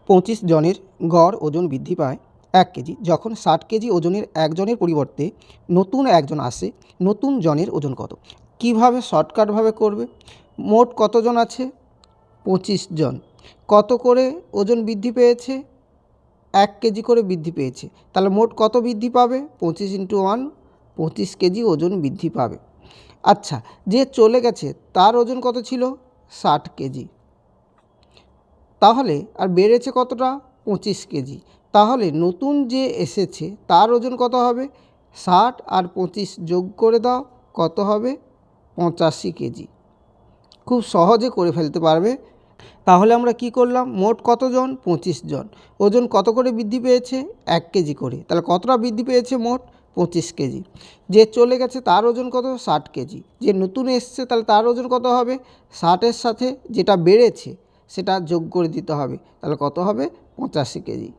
25 জনের গড় ওজন বৃদ্ধি পায় 1 কেজি যখন 60 কেজি ওজনের একজনের পরিবর্তে নতুন একজন আসে, নতুন জনের ওজন কত? কিভাবে শর্টকাটভাবে করবে? মোট কতজন আছে? 25 জন। কত করে ওজন বৃদ্ধি পেয়েছে? 1 কেজি করে বৃদ্ধি পেয়েছে। তাহলে মোট কত বৃদ্ধি পাবে? 25 × 1, 25 কেজি ওজন বৃদ্ধি পাবে। আচ্ছা, যে চলে গেছে তার ওজন কত ছিল? 60 কেজি। তাহলে আর বেড়েছে কতটা? 25 কেজি। তাহলে নতুন যে এসেছে তার ওজন কত হবে? 60 আর 25 যোগ করে দাও, কত হবে? 85 কেজি। খুব সহজে করে ফেলতে পারবে। তাহলে আমরা কি করলাম? মোট কতজন? 25 জন। ওজন কত করে বৃদ্ধি পেয়েছে? 1 কেজি করে। তাহলে কতটা বৃদ্ধি পেয়েছে মোট? 25 কেজি। যে চলে গেছে তার ওজন কত? 60 কেজি। যে নতুন এসছে তাহলে তার ওজন কত হবে? 60-এর সাথে যেটা বেড়েছে সেটা যোগ করে দিতে হবে। তাহলে কত হবে? 85 কেজি।